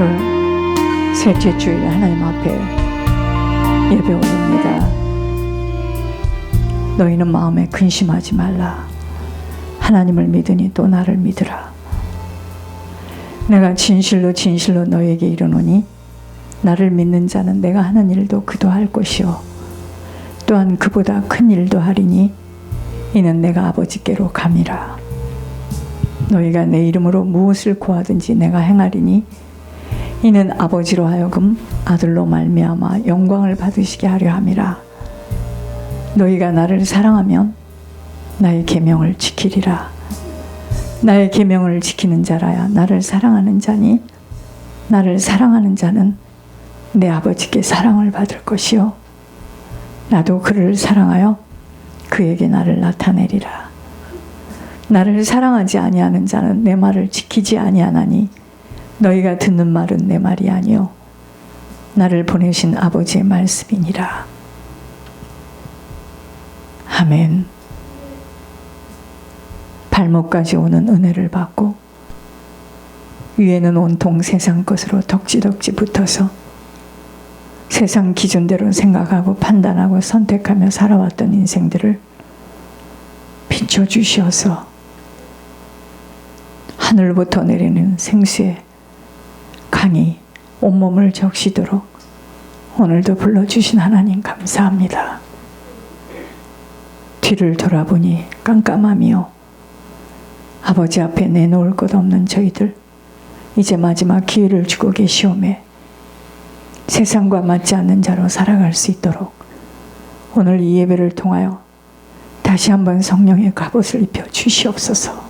오늘 셋째 주일 하나님 앞에 예배 올립니다. 너희는 마음에 근심하지 말라. 하나님을 믿으니 또 나를 믿으라. 내가 진실로 진실로 너희에게 이르노니 나를 믿는 자는 내가 하는 일도 그도 할 것이요 또한 그보다 큰 일도 하리니 이는 내가 아버지께로 감이라. 너희가 내 이름으로 무엇을 구하든지 내가 행하리니 이는 아버지로 하여금 아들로 말미암아 영광을 받으시게 하려 함이라. 너희가 나를 사랑하면 나의 계명을 지키리라. 나의 계명을 지키는 자라야 나를 사랑하는 자니 나를 사랑하는 자는 내 아버지께 사랑을 받을 것이요 나도 그를 사랑하여 그에게 나를 나타내리라. 나를 사랑하지 아니하는 자는 내 말을 지키지 아니하나니 너희가 듣는 말은 내 말이 아니요 나를 보내신 아버지의 말씀이니라. 아멘. 발목까지 오는 은혜를 받고 위에는 온통 세상 것으로 덕지덕지 붙어서 세상 기준대로 생각하고 판단하고 선택하며 살아왔던 인생들을 비춰주시어서 하늘부터 내리는 생수의 강이 온몸을 적시도록 오늘도 불러주신 하나님 감사합니다. 뒤를 돌아보니 깜깜하며 아버지 앞에 내놓을 것 없는 저희들 이제 마지막 기회를 주고 계시오매 세상과 맞지 않는 자로 살아갈 수 있도록 오늘 이 예배를 통하여 다시 한번 성령의 갑옷을 입혀 주시옵소서.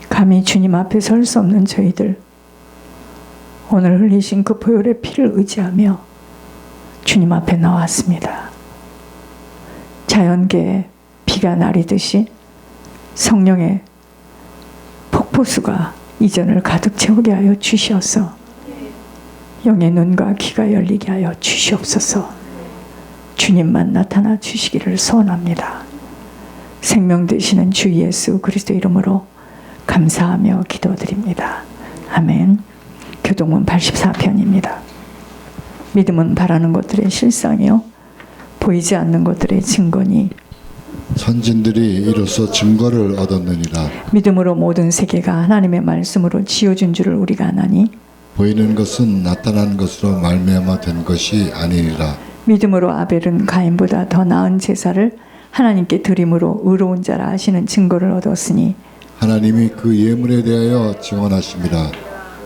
감히 주님 앞에 설 수 없는 저희들 오늘 흘리신 그 보혈의 피를 의지하며 주님 앞에 나왔습니다. 자연계에 비가 내리듯이 성령의 폭포수가 이전을 가득 채우게 하여 주시옵소서. 영의 눈과 귀가 열리게 하여 주시옵소서. 주님만 나타나 주시기를 소원합니다. 생명 되시는 주 예수 그리스도 이름으로 감사하며 기도드립니다. 아멘. 교동문 84편입니다. 믿음은 바라는 것들의 실상이요 보이지 않는 것들의 증거니 선진들이 이로써 증거를 얻었느니라. 믿음으로 모든 세계가 하나님의 말씀으로 지어준 줄을 우리가 아나니 보이는 것은 나타난 것으로 말미암아 된 것이 아니니라. 믿음으로 아벨은 가인보다 더 나은 제사를 하나님께 드림으로 의로운 자라 하시는 증거를 얻었으니 하나님이 그 예물에 대하여 증언하심이라.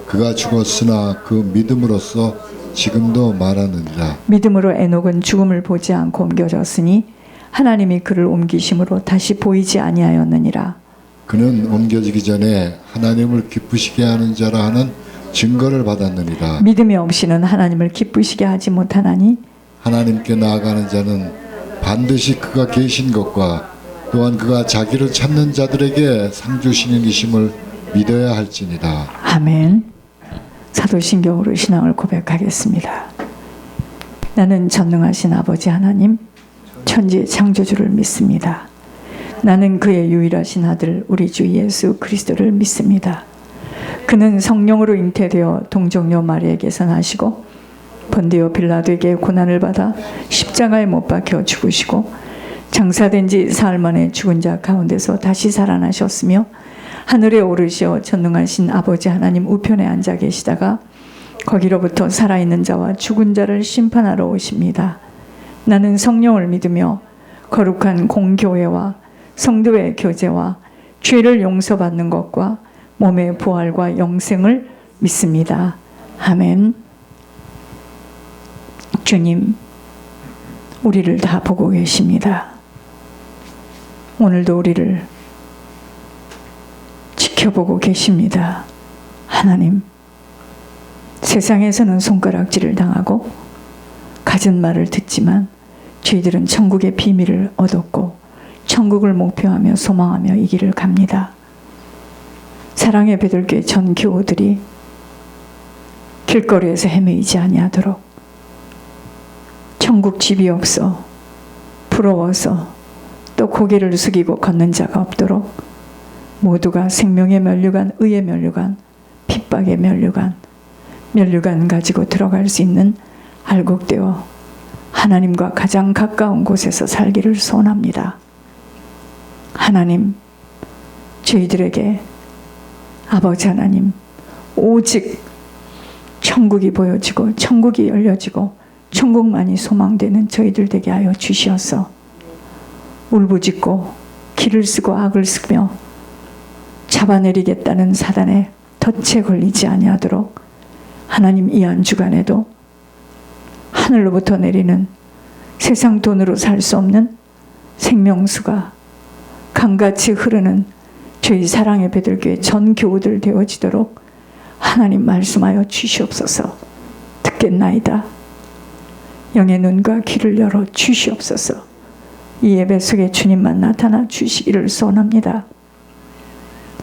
그가 죽었으나 그 믿음으로써 지금도 말하느니라. 믿음으로 에녹은 죽음을 보지 않고 옮겨졌으니 하나님이 그를 옮기심으로 다시 보이지 아니하였느니라. 그는 옮겨지기 전에 하나님을 기쁘시게 하는 자라 하는 증거를 받았느니라. 믿음이 없이는 하나님을 기쁘시게 하지 못하나니 하나님께 나아가는 자는 반드시 그가 계신 것과 또한 그가 자기를 찾는 자들에게 상 주시는 이심을 믿어야 할지니라. 아멘. 사도신경으로 신앙을 고백하겠습니다. 나는 전능하신 아버지 하나님 천지의 창조주를 믿습니다. 나는 그의 유일하신 아들 우리 주 예수 그리스도를 믿습니다. 그는 성령으로 잉태되어 동정녀 마리에게서 나시고 본디오 빌라도에게 고난을 받아 십자가에 못 박혀 죽으시고 장사된 지 사흘 만에 죽은 자 가운데서 다시 살아나셨으며 하늘에 오르시어 전능하신 아버지 하나님 우편에 앉아 계시다가 거기로부터 살아있는 자와 죽은 자를 심판하러 오십니다. 나는 성령을 믿으며 거룩한 공교회와 성도의 교제와 죄를 용서받는 것과 몸의 부활과 영생을 믿습니다. 아멘. 주님, 우리를 다 보고 계십니다. 오늘도 우리를 지켜보고 계십니다. 하나님, 세상에서는 손가락질을 당하고 갖은 말을 듣지만 저희들은 천국의 비밀을 얻었고 천국을 목표하며 소망하며 이 길을 갑니다. 사랑의 베들교회 전 교우들이 길거리에서 헤매이지 아니하도록 천국 집이 없어 부러워서 또 고개를 숙이고 걷는 자가 없도록 모두가 생명의 면류관, 의의 면류관, 핍박의 면류관 가지고 들어갈 수 있는 알곡되어 하나님과 가장 가까운 곳에서 살기를 소원합니다. 하나님, 저희들에게 아버지 하나님, 오직 천국이 보여지고 천국이 열려지고 천국만이 소망되는 저희들 되게 하여 주시어서 울부짖고 기를 쓰고 악을 쓰며 잡아내리겠다는 사단의 덫에 걸리지 아니하도록 하나님, 이 한 주간에도 하늘로부터 내리는 세상 돈으로 살 수 없는 생명수가 강같이 흐르는 저희 사랑의 베들교회 전 교우들 되어지도록 하나님 말씀하여 주시옵소서. 듣겠나이다. 영의 눈과 귀를 열어 주시옵소서. 이 예배 속에 주님만 나타나 주시기를 소원합니다.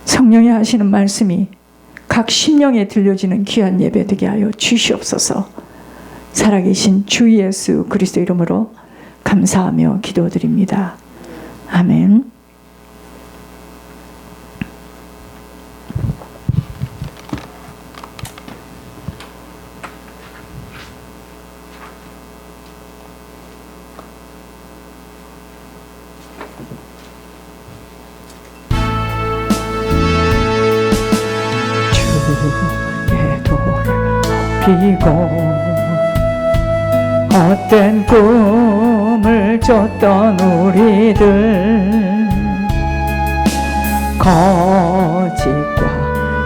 성령이 하시는 말씀이 각 심령에 들려지는 귀한 예배 되게 하여 주시옵소서. 살아계신 주 예수 그리스도 이름으로 감사하며 기도드립니다. 아멘. 주의 도를 높이고 헛된 꿈을 쫓던 우리들 거짓과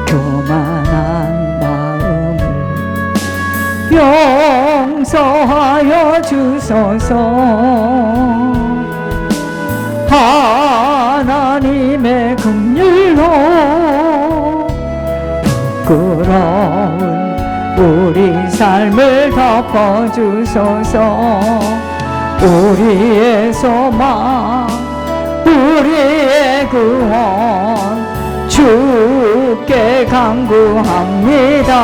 교만한 마음을 용서하여 주소서. 하나님의 긍휼로 부끄러운 우리 삶을 덮어주소서. 우리의 소망, 우리의 구원 주께 간구합니다.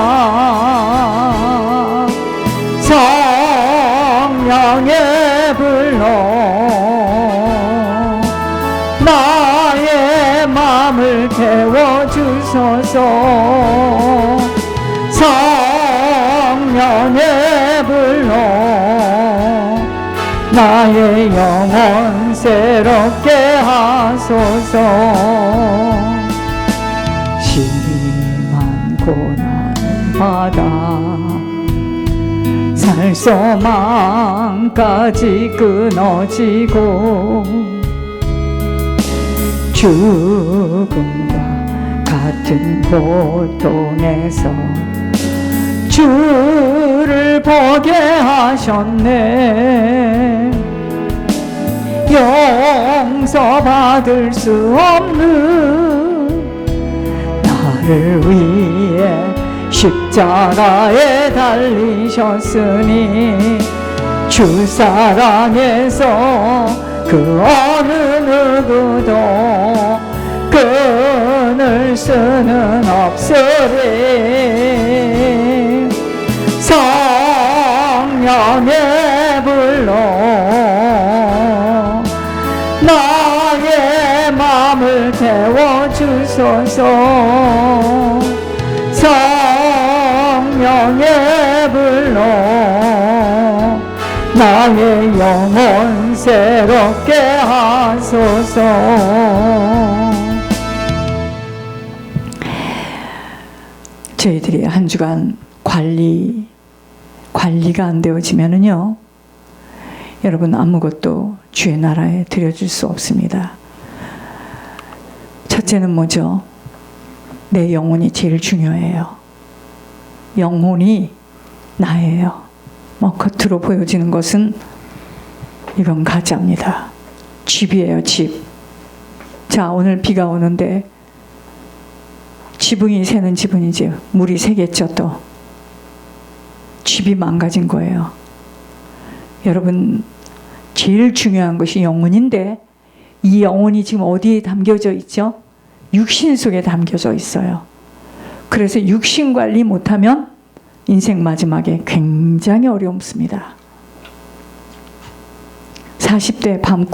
성령의 불로 나의 마음을 태워주소서. 성령의 불로 나의 영혼 새롭게 하소서. 심한 고난을 받아 살 소망까지 끊어지고 죽음과 같은 고통에서 주를 보게 하셨네. 용서받을 수 없는 나를 위해 십자가에 달리셨으니 주 사랑에서 그 어느 누구도 끊을 수는 없으리. 성령의 불로 나의 마음을 태워주소서. 성령의 불로 나의 영혼 새롭게 하소서. 저희들이 한 주간 관리가 안 되어지면은요, 여러분 아무것도 주의 나라에 드려줄 수 없습니다. 첫째는 뭐죠? 내 영혼이 제일 중요해요. 영혼이 나예요. 뭐 겉으로 보여지는 것은 이건 가짜입니다. 집이에요, 집. 자, 오늘 비가 오는데 지붕이 새는 지붕이지 물이 새겠죠. 또 집이 망가진 거예요. 여러분, 제일 중요한 것이 영혼인데 이 영혼이 지금 어디에 담겨져 있죠? 육신 속에 담겨져 있어요. 그래서 육신 관리 못하면 인생 마지막에 굉장히 어렵습니다. 40대 밥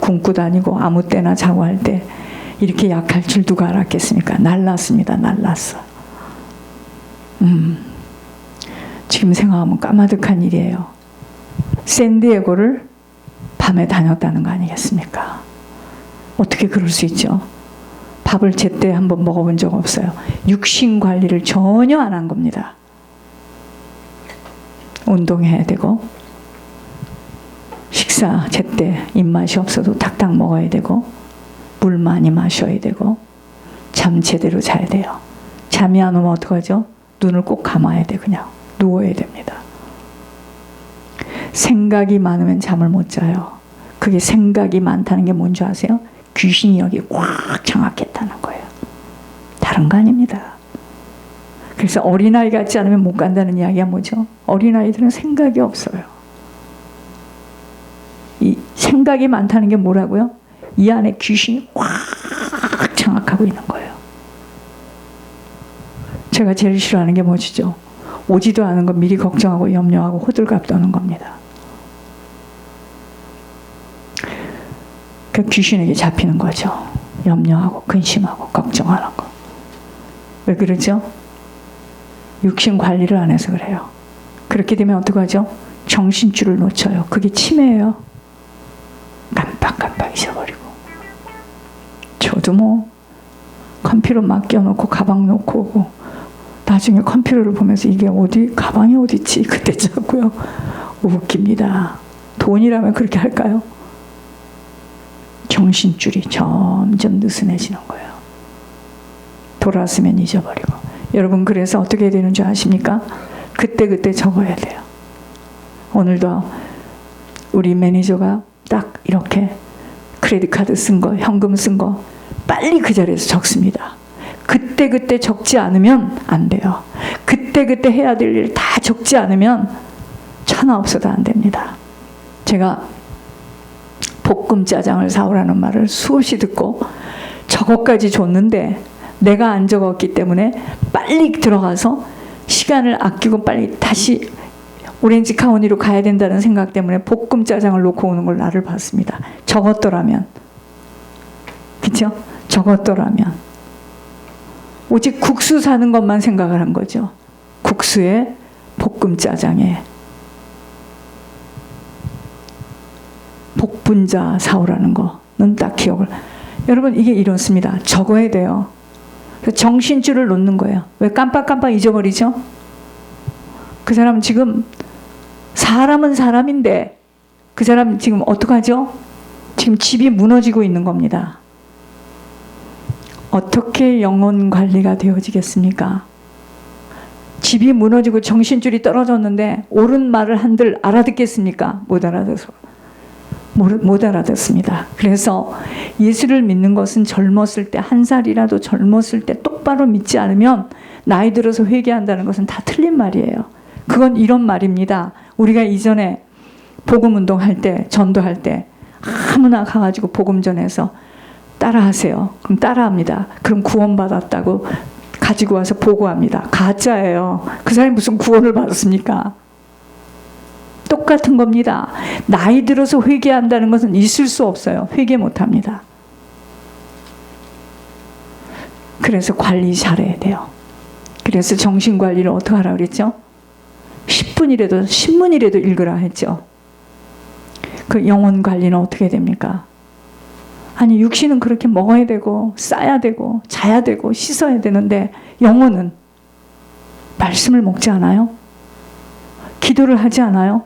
굶고 다니고 아무 때나 자고 할 때 이렇게 약할 줄 누가 알았겠습니까? 날랐습니다. 날랐어. 지금 생각하면 까마득한 일이에요. 샌디에고를 밤에 다녔다는 거 아니겠습니까? 어떻게 그럴 수 있죠? 밥을 제때 한번 먹어본 적 없어요. 육신 관리를 전혀 안 한 겁니다. 운동해야 되고, 식사 제때 입맛이 없어도 탁탁 먹어야 되고, 물 많이 마셔야 되고, 잠 제대로 자야 돼요. 잠이 안 오면 어떡하죠? 눈을 꼭 감아야 돼. 그냥 누워야 됩니다. 생각이 많으면 잠을 못 자요. 그게 생각이 많다는 게 뭔지 아세요? 귀신이 여기 꽉 장악했다는 거예요. 다른 거 아닙니다. 그래서 어린아이 같지 않으면 못 간다는 이야기가 뭐죠? 어린아이들은 생각이 없어요. 이 생각이 많다는 게 뭐라고요? 이 안에 귀신이 꽉 장악하고 있는 거예요. 제가 제일 싫어하는 게 뭐죠? 오지도 않은 거 미리 걱정하고 염려하고 호들갑 떠는 겁니다. 그 귀신에게 잡히는 거죠. 염려하고 근심하고 걱정하는 거. 왜 그러죠? 육신 관리를 안 해서 그래요. 그렇게 되면 어떡하죠? 정신줄을 놓쳐요. 그게 치매예요. 깜빡깜빡 잊어버리고. 저도 뭐 컴퓨터 맡겨놓고 가방 놓고 오고 나중에 컴퓨터를 보면서 이게 어디 가방이 어디 있지? 그때 자고요. 웃깁니다. 돈이라면 그렇게 할까요? 정신줄이 점점 느슨해지는 거예요. 돌아왔으면 잊어버리고. 여러분 그래서 어떻게 되는 줄 아십니까? 그때그때 적어야 돼요. 오늘도 우리 매니저가 딱 이렇게 크레딧 카드 쓴 거, 현금 쓴 거 빨리 그 자리에서 적습니다. 그때그때 적지 않으면 안 돼요. 그때그때 해야 될 일 다 적지 않으면 천하 없어도 안 됩니다. 제가 볶음 짜장을 사오라는 말을 수없이 듣고 저것까지 줬는데 내가 안 적었기 때문에 빨리 들어가서 시간을 아끼고 빨리 다시 오렌지 카운티로 가야 된다는 생각 때문에 볶음 짜장을 놓고 오는 걸 나를 봤습니다. 적었더라면, 그렇죠? 적었더라면 오직 국수 사는 것만 생각을 한 거죠. 국수에 볶음 짜장에 복분자 사오라는 거는 딱 기억을. 여러분 이게 이렇습니다. 적어야 돼요. 정신줄을 놓는 거예요. 왜 깜빡깜빡 잊어버리죠? 그 사람 지금 사람은 사람인데 그 사람 지금 어떡하죠? 지금 집이 무너지고 있는 겁니다. 어떻게 영혼 관리가 되어지겠습니까? 집이 무너지고 정신줄이 떨어졌는데 옳은 말을 한들 알아듣겠습니까? 못 알아듣습니다. 그래서 예수를 믿는 것은 젊었을 때, 한 살이라도 젊었을 때 똑바로 믿지 않으면 나이 들어서 회개한다는 것은 다 틀린 말이에요. 그건 이런 말입니다. 우리가 이전에 복음운동 할 때, 전도할 때 아무나 가가지고 복음 전해서 따라하세요. 그럼 따라합니다. 그럼 구원받았다고 가지고 와서 보고합니다. 가짜예요. 그 사람이 무슨 구원을 받았습니까? 똑같은 겁니다. 나이 들어서 회개한다는 것은 있을 수 없어요. 회개 못합니다. 그래서 관리 잘해야 돼요. 그래서 정신관리를 어떻게 하라고 그랬죠? 10분이라도 신문이라도 읽으라 했죠. 그 영혼 관리는 어떻게 됩니까? 아니 육신은 그렇게 먹어야 되고 싸야 되고 자야 되고 씻어야 되는데 영혼은 말씀을 먹지 않아요? 기도를 하지 않아요?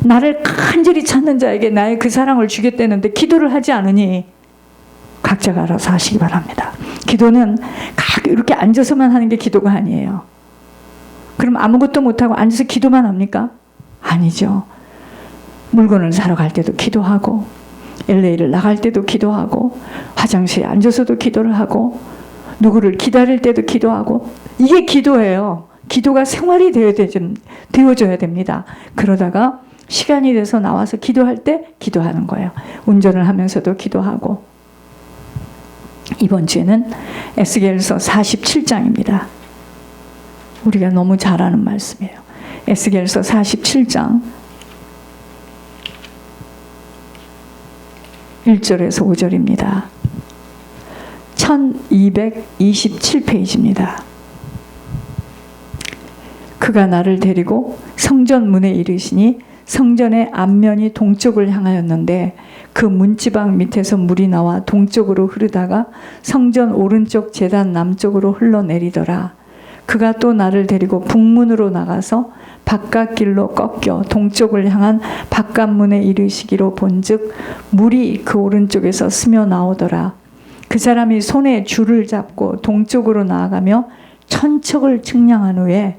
나를 간절히 찾는 자에게 나의 그 사랑을 주겠다는데 기도를 하지 않으니 각자가 알아서 하시기 바랍니다. 기도는 이렇게 앉아서만 하는 게 기도가 아니에요. 그럼 아무것도 못하고 앉아서 기도만 합니까? 아니죠. 물건을 사러 갈 때도 기도하고 LA를 나갈 때도 기도하고 화장실에 앉아서도 기도를 하고 누구를 기다릴 때도 기도하고 이게 기도예요. 기도가 생활이 되어져야 됩니다. 그러다가 시간이 돼서 나와서 기도할 때 기도하는 거예요. 운전을 하면서도 기도하고. 이번 주에는 에스겔서 47장입니다. 우리가 너무 잘 아는 말씀이에요. 에스겔서 47장 1절에서 5절입니다. 1227페이지입니다. 그가 나를 데리고 성전 문에 이르시니 성전의 앞면이 동쪽을 향하였는데 그 문지방 밑에서 물이 나와 동쪽으로 흐르다가 성전 오른쪽 제단 남쪽으로 흘러내리더라. 그가 또 나를 데리고 북문으로 나가서 바깥길로 꺾여 동쪽을 향한 바깥문에 이르시기로 본즉 물이 그 오른쪽에서 스며 나오더라. 그 사람이 손에 줄을 잡고 동쪽으로 나아가며 천척을 측량한 후에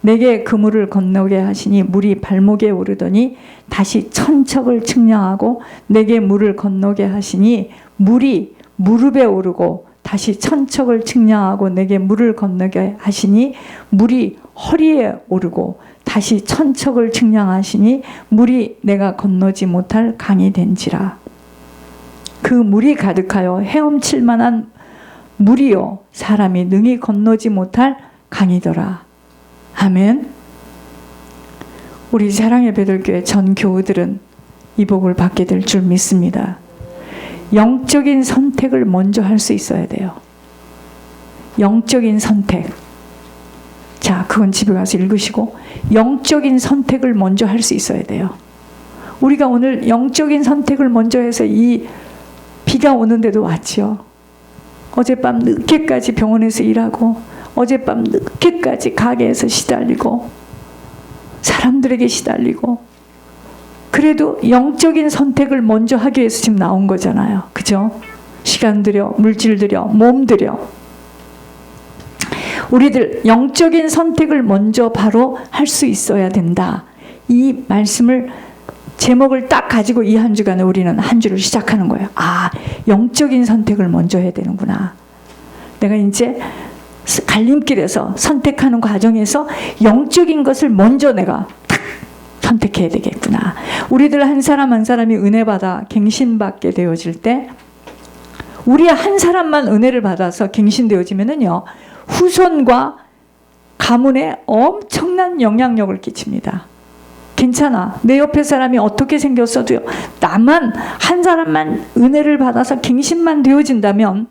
내게 그 물을 건너게 하시니 물이 발목에 오르더니 다시 천척을 측량하고 내게 물을 건너게 하시니 물이 무릎에 오르고 다시 천척을 측량하고 내게 물을 건너게 하시니 물이 허리에 오르고 다시 천척을 측량하시니 물이 내가 건너지 못할 강이 된지라. 그 물이 가득하여 헤엄칠 만한 물이요 사람이 능히 건너지 못할 강이더라. 아멘. 우리 사랑의 베들교회 전 교우들은 이 복을 받게 될 줄 믿습니다. 영적인 선택을 먼저 할 수 있어야 돼요. 영적인 선택. 자, 그건 집에 가서 읽으시고 영적인 선택을 먼저 할 수 있어야 돼요. 우리가 오늘 영적인 선택을 먼저 해서 이 비가 오는데도 왔지요. 어젯밤 늦게까지 병원에서 일하고 어젯밤 늦게까지 가게에서 시달리고 사람들에게 시달리고 그래도 영적인 선택을 먼저 하기 위해서 지금 나온 거잖아요. 그죠? 시간 들여, 물질 들여, 몸 들여. 우리들 영적인 선택을 먼저 바로 할 수 있어야 된다. 이 말씀을 제목을 딱 가지고 이 한 주간에 우리는 한 주를 시작하는 거예요. 아, 영적인 선택을 먼저 해야 되는구나. 내가 이제 갈림길에서 선택하는 과정에서 영적인 것을 먼저 내가 탁 선택해야 되겠구나. 우리들 한 사람 한 사람이 은혜 받아 갱신받게 되어질 때 우리 한 사람만 은혜를 받아서 갱신되어지면은요 후손과 가문에 엄청난 영향력을 끼칩니다. 괜찮아. 내 옆에 사람이 어떻게 생겼어도요. 나만 한 사람만 은혜를 받아서 갱신만 되어진다면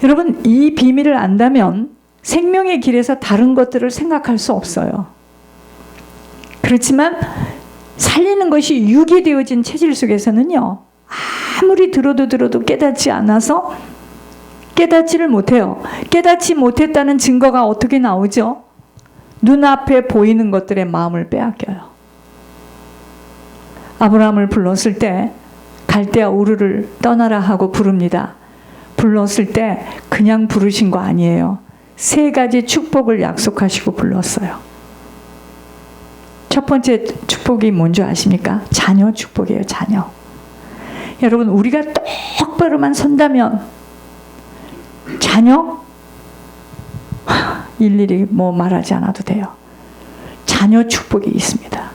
여러분 이 비밀을 안다면 생명의 길에서 다른 것들을 생각할 수 없어요. 그렇지만 살리는 것이 육이 되어진 체질 속에서는요. 아무리 들어도 깨닫지 않아서 깨닫지를 못해요. 깨닫지 못했다는 증거가 어떻게 나오죠? 눈앞에 보이는 것들의 마음을 빼앗겨요. 아브라함을 불렀을 때 갈대아 우르를 떠나라 하고 부릅니다. 불렀을 때 그냥 부르신 거 아니에요. 3가지 축복을 약속하시고 불렀어요. 첫 번째 축복이 뭔지 아십니까? 자녀 축복이에요. 자녀. 여러분 우리가 똑바로만 선다면 자녀? 일일이 뭐 말하지 않아도 돼요. 자녀 축복이 있습니다.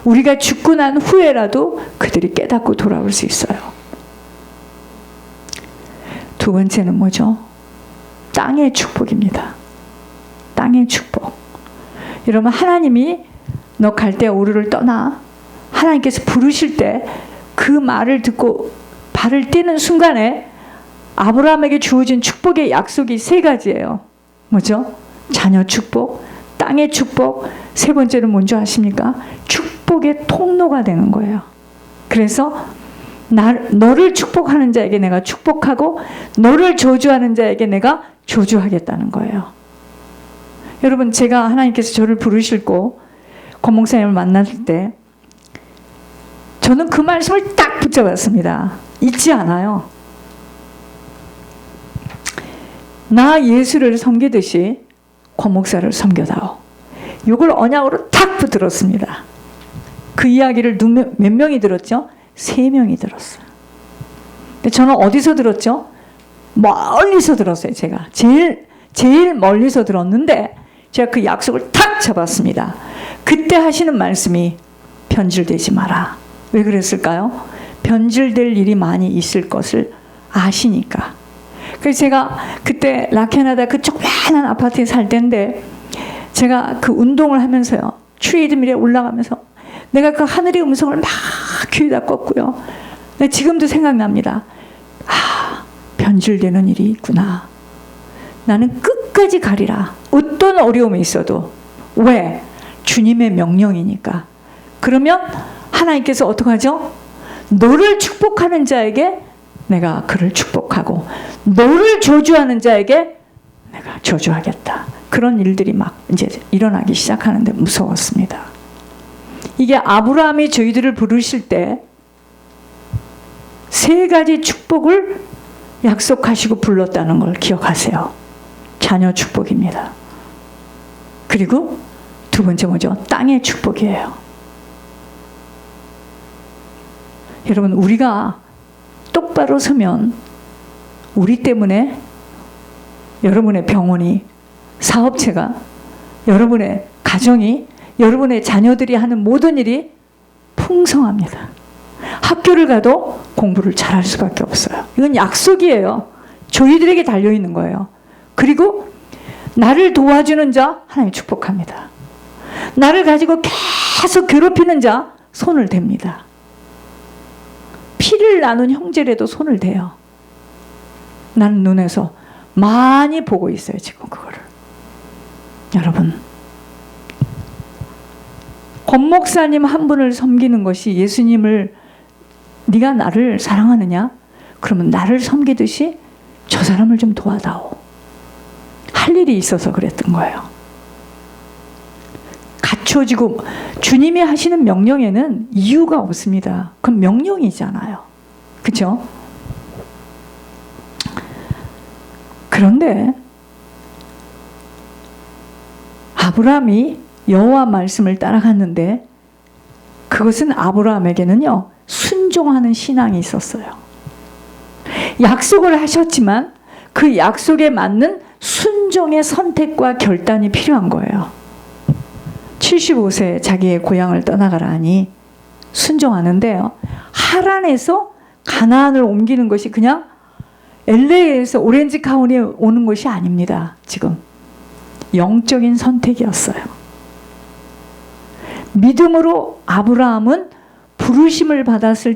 우리가 죽고 난 후에라도 그들이 깨닫고 돌아올 수 있어요. 두 번째는 뭐죠? 땅의 축복입니다. 땅의 축복. 여러분 하나님이 너 갈대아 우르를 떠나 하나님께서 부르실 때 그 말을 듣고 발을 떼는 순간에 아브라함에게 주어진 축복의 약속이 3가지예요. 뭐죠? 자녀 축복, 땅의 축복, 3번째는 뭔지 아십니까? 축복의 통로가 되는 거예요. 그래서 너를 축복하는 자에게 내가 축복하고 너를 저주하는 자에게 내가 저주하겠다는 거예요. 여러분 제가 하나님께서 저를 부르시고 권목사님을 만났을 때 저는 그 말씀을 딱 붙잡았습니다. 잊지 않아요. 나 예수를 섬기듯이 권목사를 섬겨다오. 이걸 언약으로 탁 붙들었습니다. 그 이야기를 몇 명이 들었죠? 3명이 들었어요. 근데 저는 어디서 들었죠? 멀리서 들었어요. 제가 제일 멀리서 들었는데 제가 그 약속을 탁 잡았습니다. 그때 하시는 말씀이 변질되지 마라. 왜 그랬을까요? 변질될 일이 많이 있을 것을 아시니까. 그래서 제가 그때 라케나다 그 조그마한 아파트에 살 때인데 제가 그 운동을 하면서요. 트레이드밀에 올라가면서 내가 그 하늘의 음성을 막 귀에다 꽂고요. 지금도 생각납니다. 아, 변질되는 일이 있구나. 나는 끝까지 끝까지 가리라. 어떤 어려움이 있어도. 왜? 주님의 명령이니까. 그러면 하나님께서 어떻게 하죠? 너를 축복하는 자에게 내가 그를 축복하고 너를 저주하는 자에게 내가 저주하겠다. 그런 일들이 막 이제 일어나기 시작하는데 무서웠습니다. 이게 아브라함이 저희들을 부르실 때 세 가지 축복을 약속하시고 불렀다는 걸 기억하세요. 자녀 축복입니다. 그리고 두 번째 뭐죠? 땅의 축복이에요. 여러분, 우리가 똑바로 서면 우리 때문에 여러분의 병원이, 사업체가, 여러분의 가정이, 여러분의 자녀들이 하는 모든 일이 풍성합니다. 학교를 가도 공부를 잘할 수밖에 없어요. 이건 약속이에요. 저희들에게 달려있는 거예요. 그리고 나를 도와주는 자 하나님 축복합니다. 나를 가지고 계속 괴롭히는 자 손을 댑니다. 피를 나눈 형제라도 손을 대요. 나는 눈에서 많이 보고 있어요, 지금 그거를. 여러분, 권 목사님 한 분을 섬기는 것이 예수님을, 네가 나를 사랑하느냐? 그러면 나를 섬기듯이 저 사람을 좀 도와다오. 할 일이 있어서 그랬던 거예요. 갖춰지고, 주님이 하시는 명령에는 이유가 없습니다. 그건 명령이잖아요. 그렇죠? 그런데 아브라함이 여호와 말씀을 따라갔는데 그것은 아브라함에게는요, 순종하는 신앙이 있었어요. 약속을 하셨지만 그 약속에 맞는 순종의 선택과 결단이 필요한 거예요. 75세에 자기의 고향을 떠나가라 하니 순종하는데요, 하란에서 가나안을 옮기는 것이 그냥 LA에서 오렌지 카운티에 오는 것이 아닙니다. 지금 영적인 선택이었어요. 믿음으로 아브라함은 부르심을 받았을